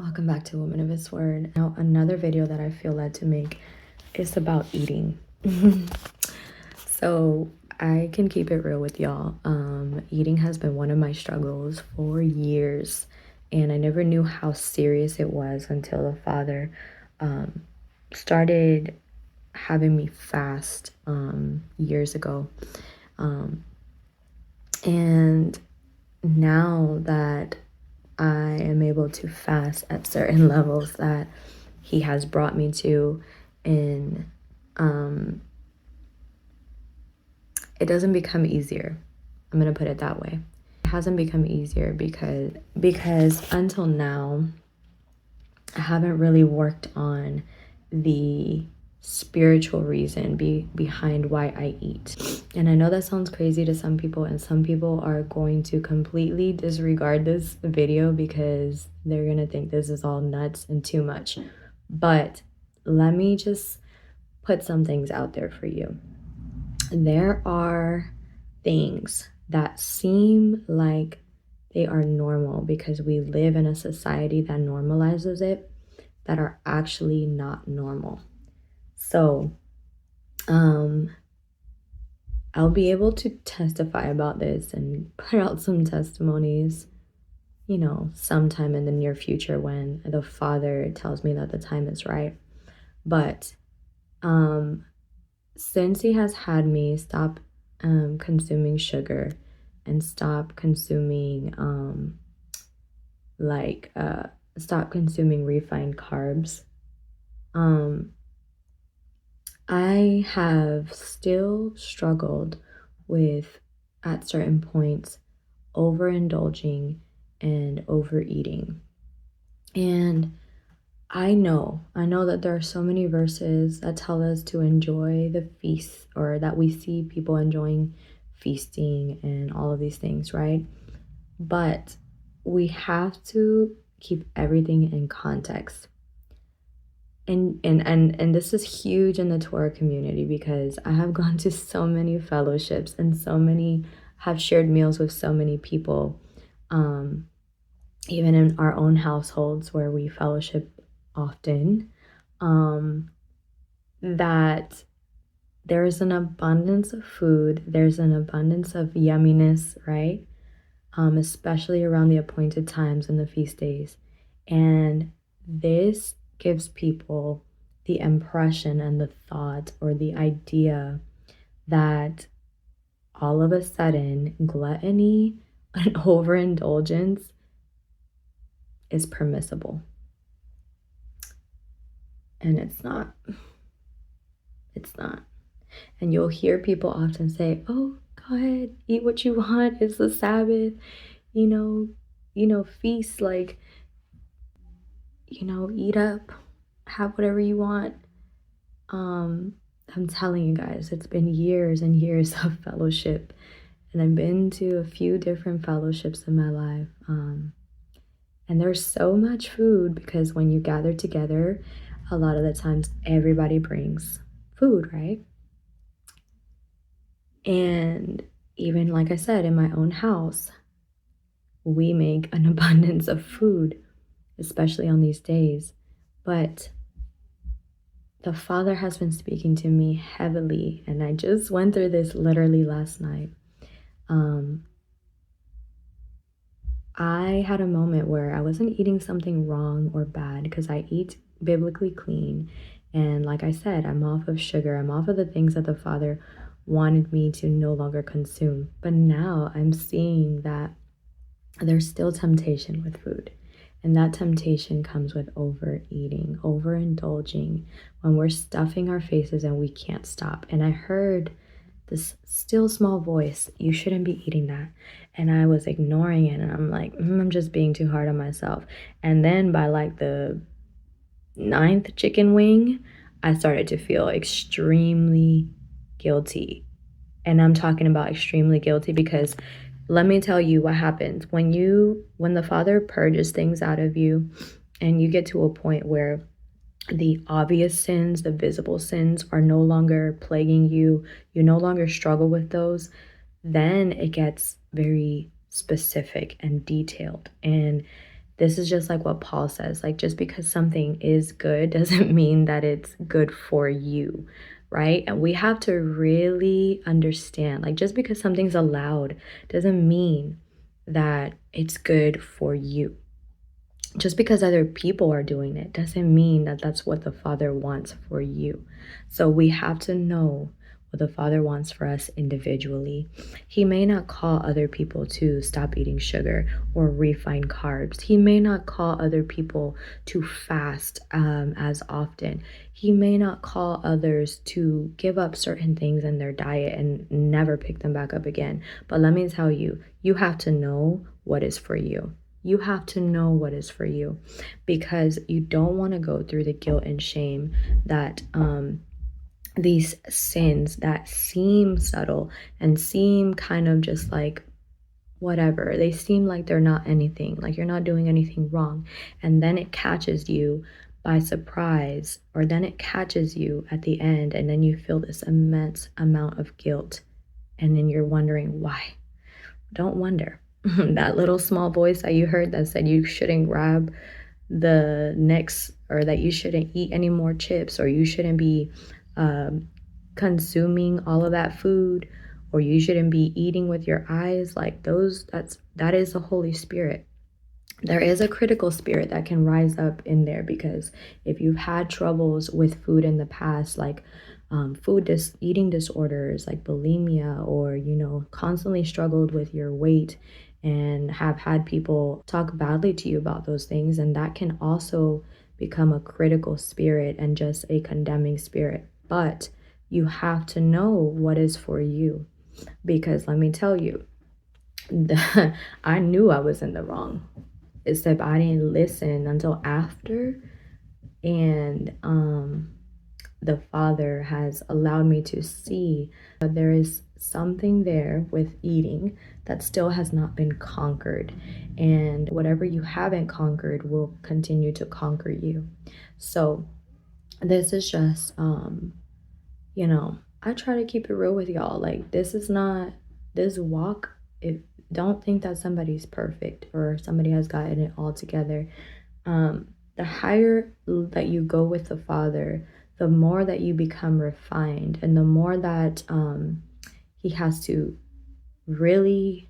Welcome back to Woman of His Word. Now, another video that I feel led to make is about eating. So I can keep it real with y'all. Eating has been one of my struggles for years, and I never knew how serious it was until the Father started having me fast years ago. And now that I am able to fast at certain levels that he has brought me to, and it doesn't become easier. I'm gonna put it that way. It hasn't become easier because until now I haven't really worked on the spiritual reason behind why I eat. And I know that sounds crazy to some people, and some people are going to completely disregard this video because they're gonna think this is all nuts and too much. But let me just put some things out there for you. There are things that seem like they are normal because we live in a society that normalizes it, that are actually not normal. So, I'll be able to testify about this and put out some testimonies, sometime in the near future when the Father tells me that the time is right. But, since he has had me stop consuming sugar and stop consuming stop consuming refined carbs, I have still struggled with, at certain points, overindulging and overeating. And I know that there are so many verses that tell us to enjoy the feast, or that we see people enjoying feasting and all of these things, right? But we have to keep everything in context. And this is huge in the Torah community, because I have gone to so many fellowships and have shared meals with so many people, even in our own households where we fellowship often, that there is an abundance of food, there's an abundance of yumminess, right? Especially around the appointed times and the feast days. And this gives people the impression and the thought or the idea that all of a sudden gluttony and overindulgence is permissible. And it's not. It's not. And you'll hear people often say, "Oh, go ahead, eat what you want. It's the Sabbath. Feast, eat up, have whatever you want." I'm telling you guys, it's been years and years of fellowship, and I've been to a few different fellowships in my life. And there's so much food, because when you gather together, a lot of the times everybody brings food, right? And even, like I said, in my own house, we make an abundance of food, especially on these days. But the Father has been speaking to me heavily, and I just went through this literally last night. I had a moment where I wasn't eating something wrong or bad, because I eat biblically clean. And like I said, I'm off of sugar. I'm off of the things that the Father wanted me to no longer consume. But now I'm seeing that there's still temptation with food. And that temptation comes with overeating, overindulging, when we're stuffing our faces and we can't stop. And I heard this still small voice, "You shouldn't be eating that." And I was ignoring it, and I'm like, I'm just being too hard on myself. And then by like the 9th chicken wing, I started to feel extremely guilty. And I'm talking about extremely guilty because let me tell you what happens when the Father purges things out of you, and you get to a point where the obvious sins, the visible sins, are no longer plaguing you, you no longer struggle with those, then it gets very specific and detailed. And This is just like what Paul says, like just because something is good doesn't mean that it's good for you, right? And we have to really understand, like just because something's allowed doesn't mean that it's good for you. Just because other people are doing it doesn't mean that that's what the Father wants for you. So we have to know what the Father wants for us individually. He may not call other people to stop eating sugar or refined carbs. He may not call other people to fast as often. He may not call others to give up certain things in their diet and never pick them back up again. But let me tell you, you have to know what is for you. You have to know what is for you, because you don't want to go through the guilt and shame that these sins that seem subtle and seem kind of just like whatever, they seem like they're not anything, like you're not doing anything wrong, and then it catches you by surprise, or then it catches you at the end, and then you feel this immense amount of guilt, and then you're wondering why. Don't wonder. That little small voice that you heard that said you shouldn't grab the next, or that you shouldn't eat any more chips, or you shouldn't be consuming all of that food, or you shouldn't be eating with your eyes, like that is the Holy Spirit. There is a critical spirit that can rise up in there, because if you've had troubles with food in the past, like eating disorders like bulimia, or constantly struggled with your weight and have had people talk badly to you about those things, and that can also become a critical spirit and just a condemning spirit. But you have to know what is for you, because let me tell you, I knew I was in the wrong, except I didn't listen until after. And the Father has allowed me to see that there is something there with eating that still has not been conquered, and whatever you haven't conquered will continue to conquer you. So this is just I try to keep it real with y'all. Like, this is not this walk. If Don't think that somebody's perfect or somebody has gotten it all together. The higher that you go with the Father, the more that you become refined, and the more that he has to really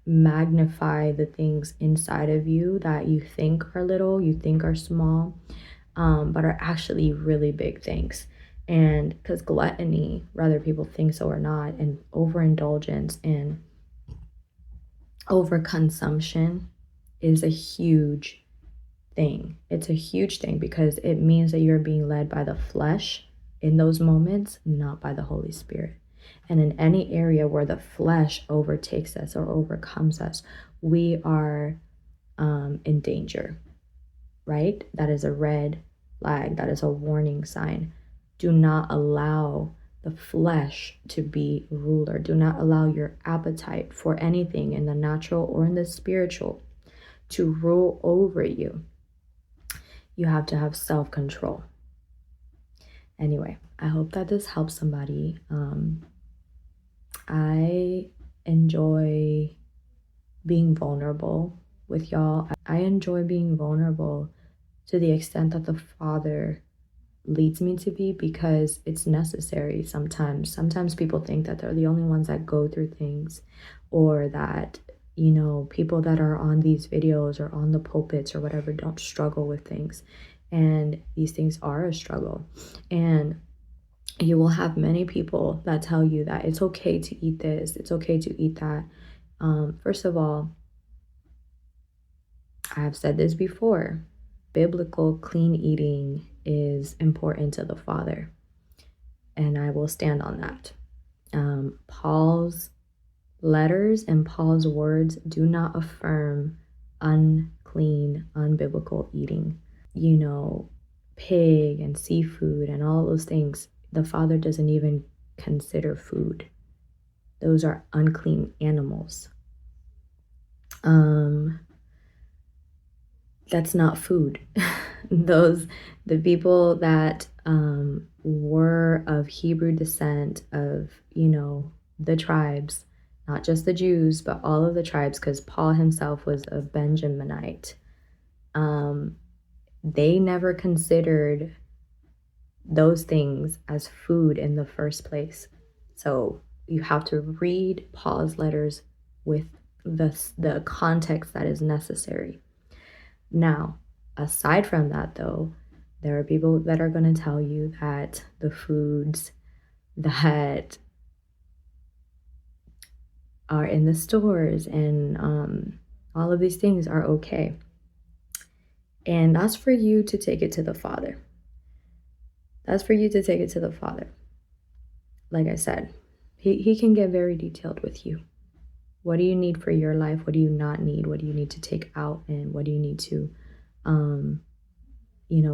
magnify the things inside of you that you think are little, you think are small, but are actually really big things. And because gluttony, whether people think so or not, and overindulgence and overconsumption is a huge thing. It's a huge thing, because it means that you're being led by the flesh in those moments, not by the Holy Spirit. And in any area where the flesh overtakes us or overcomes us, we are in danger, right? That is a red flag. That is a warning sign. Do not allow the flesh to be ruler. Do not allow your appetite for anything in the natural or in the spiritual to rule over you. You have to have self-control. Anyway, I hope that this helps somebody. I enjoy being vulnerable with y'all. I enjoy being vulnerable to the extent that the Father leads me to be, because it's necessary sometimes. Sometimes people think that they're the only ones that go through things, or that people that are on these videos or on the pulpits or whatever don't struggle with things. And these things are a struggle. And you will have many people that tell you that it's okay to eat this, it's okay to eat that. First of all, I have said this before, biblical clean eating is important to the Father, and I will stand on that. Paul's letters and Paul's words do not affirm unclean, unbiblical eating. Pig and seafood and all those things, the Father doesn't even consider food. Those are unclean animals. That's not food. The people that were of Hebrew descent, of the tribes, not just the Jews, but all of the tribes, because Paul himself was a Benjaminite. They never considered those things as food in the first place. So you have to read Paul's letters with the context that is necessary. Now, aside from that, though, there are people that are going to tell you that the foods that are in the stores and all of these things are okay. And that's for you to take it to the Father. That's for you to take it to the Father. Like I said, he can get very detailed with you. What do you need for your life? What do you not need? What do you need to take out? And what do you need to,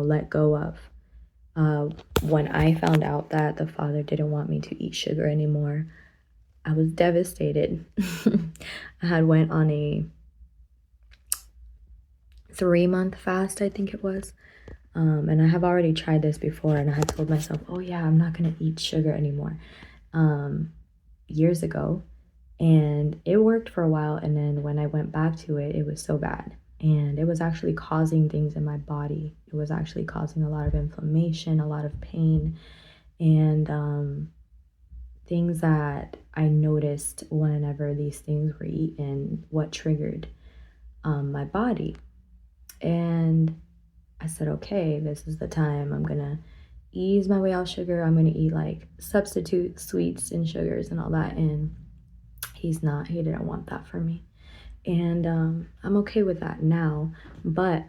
let go of? When I found out that the Father didn't want me to eat sugar anymore, I was devastated. I had went on a 3-month fast, I think it was. And I have already tried this before, and I had told myself, oh yeah, I'm not going to eat sugar anymore, years ago. And it worked for a while, and then when I went back to it, it was so bad. And it was actually causing things in my body. It was actually causing a lot of inflammation, a lot of pain, and things that I noticed whenever these things were eaten, what triggered my body. And I said, okay, this is the time. I'm going to ease my way out sugar. I'm going to eat like substitute sweets and sugars and all that. And he didn't want that for me. And I'm okay with that now. But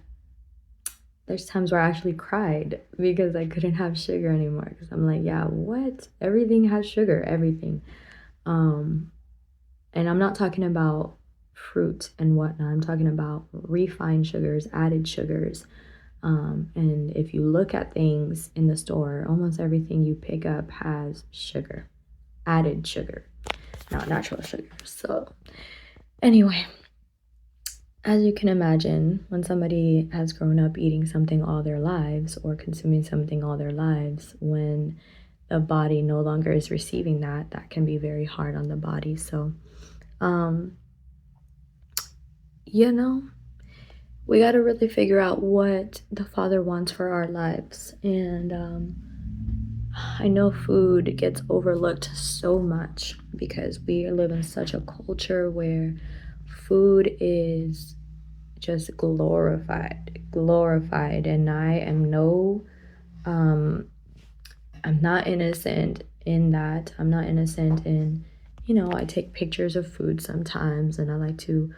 there's times where I actually cried because I couldn't have sugar anymore. Because I'm like, yeah, what? Everything has sugar, everything. And I'm not talking about fruit and whatnot. I'm talking about refined sugars, added sugars. And if you look at things in the store, almost everything you pick up has sugar, added sugar, not natural sugar. So anyway, as you can imagine, when somebody has grown up eating something all their lives or consuming something all their lives, when the body no longer is receiving that can be very hard on the body. So, we got to really figure out what the Father wants for our lives. And I know food gets overlooked so much because we live in such a culture where food is just glorified. And I am I'm not innocent in that. I'm not innocent in, I take pictures of food sometimes, and I like to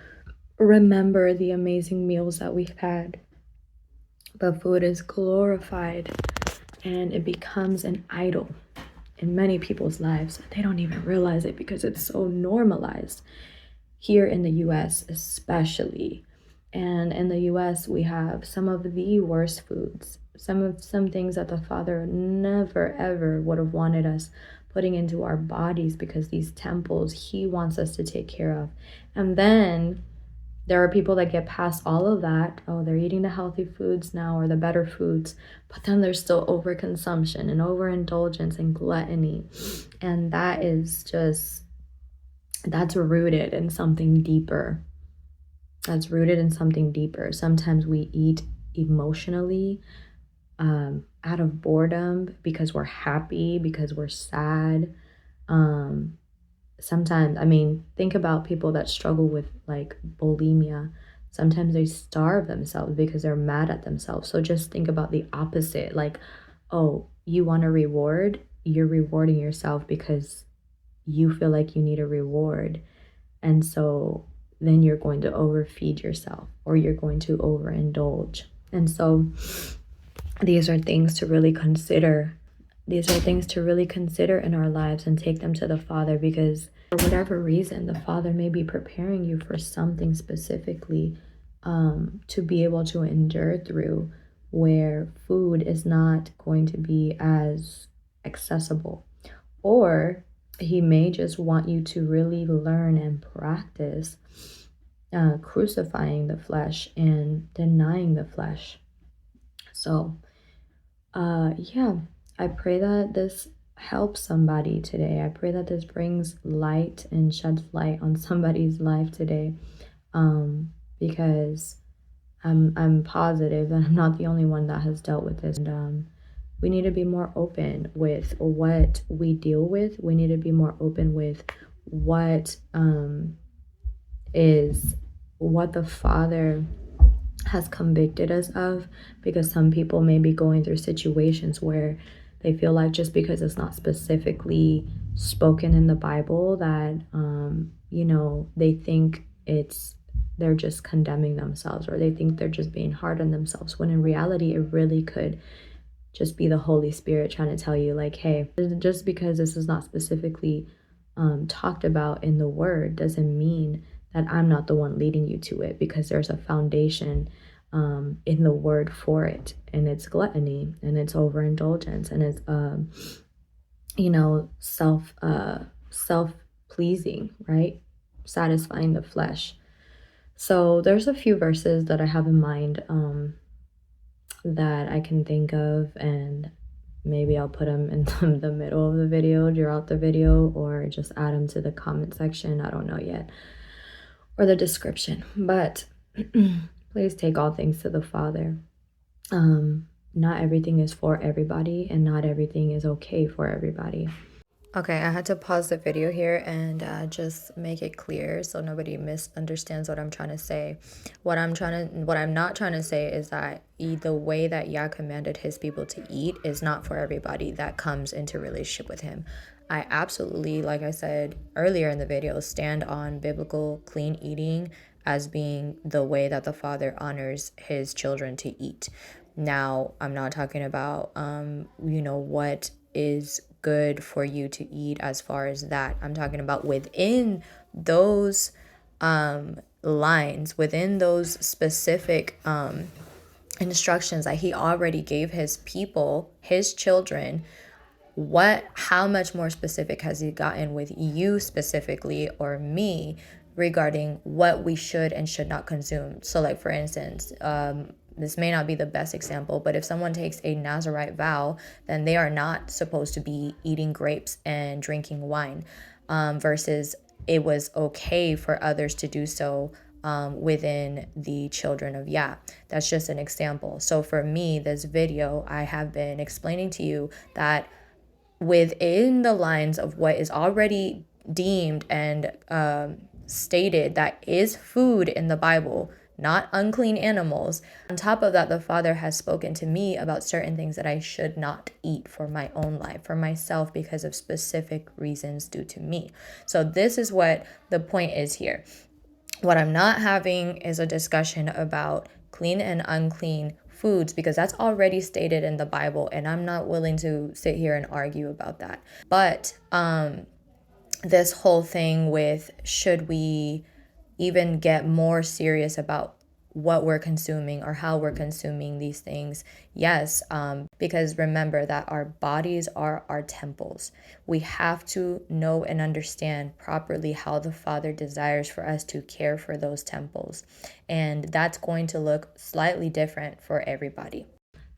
remember the amazing meals that we've had. But food is glorified, and it becomes an idol in many people's lives. They don't even realize it because it's so normalized here in the US especially. And in the US, we have some of the worst foods, some things that the Father never ever would have wanted us putting into our bodies, because these temples he wants us to take care of. And then there are people that get past all of that. Oh, they're eating the healthy foods now, or the better foods, but then there's still overconsumption and overindulgence and gluttony. And that's rooted in something deeper. Sometimes we eat emotionally, out of boredom, because we're happy, because we're sad. Sometimes, think about people that struggle with like bulimia. Sometimes they starve themselves because they're mad at themselves. So just think about the opposite. Like, oh, you want a reward? You're rewarding yourself because you feel like you need a reward. And so then you're going to overfeed yourself, or you're going to overindulge. And so these are things to really consider. These are things to really consider in our lives and take them to the Father, because for whatever reason, the Father may be preparing you for something specifically, to be able to endure through, where food is not going to be as accessible. Or he may just want you to really learn and practice crucifying the flesh and denying the flesh. So, I pray that this help somebody today. I pray that this brings light and sheds light on somebody's life today, because I'm positive that I'm not the only one that has dealt with this. And we need to be more open with what we deal with. We need to be more open with what is what the Father has convicted us of, because some people may be going through situations where they feel like just because it's not specifically spoken in the Bible that they think they're just condemning themselves, or they think they're just being hard on themselves, when in reality it really could just be the Holy Spirit trying to tell you, like, hey, just because this is not specifically talked about in the Word doesn't mean that I'm not the one leading you to it, because there's a foundation in the Word for it, and it's gluttony, and it's overindulgence, and it's self-pleasing, right? Satisfying the flesh. So there's a few verses that I have in mind that I can think of, and maybe I'll put them in the middle of the video, draw out the video, or just add them to the comment section. I don't know yet. Or the description. But please take all things to the Father. Not everything is for everybody, and not everything is okay for everybody. Okay, I had to pause the video here and just make it clear so nobody misunderstands what I'm trying to say. What I'm not trying to say is that the way that Yah commanded his people to eat is not for everybody that comes into relationship with him. I absolutely, like I said earlier in the video, stand on biblical clean eating as being the way that the Father honors his children to eat. Now, I'm not talking about, what is good for you to eat as far as that. I'm talking about within those lines, within those specific instructions that he already gave his people, his children. How much more specific has he gotten with you specifically, or me, regarding what we should and should not consume? So, like, for instance, this may not be the best example, but if someone takes a Nazirite vow, then they are not supposed to be eating grapes and drinking wine, versus it was okay for others to do so within the children of Yah. That's just an example. So for me, this video, I have been explaining to you that within the lines of what is already deemed and stated that is food in the Bible, not unclean animals. On top of that, the Father has spoken to me about certain things that I should not eat for my own life, for myself, because of specific reasons due to me. So this is what the point is here. What I'm not having is a discussion about clean and unclean foods, because that's already stated in the Bible, and I'm not willing to sit here and argue about that. But this whole thing with, should we even get more serious about what we're consuming or how we're consuming these things? Yes, because remember that our bodies are our temples. We have to know and understand properly how the Father desires for us to care for those temples. And that's going to look slightly different for everybody.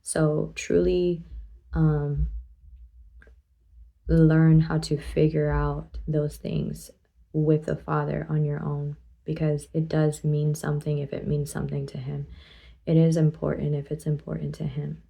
So truly learn how to figure out those things with the Father on your own, because it does mean something if it means something to him. It is important if it's important to him.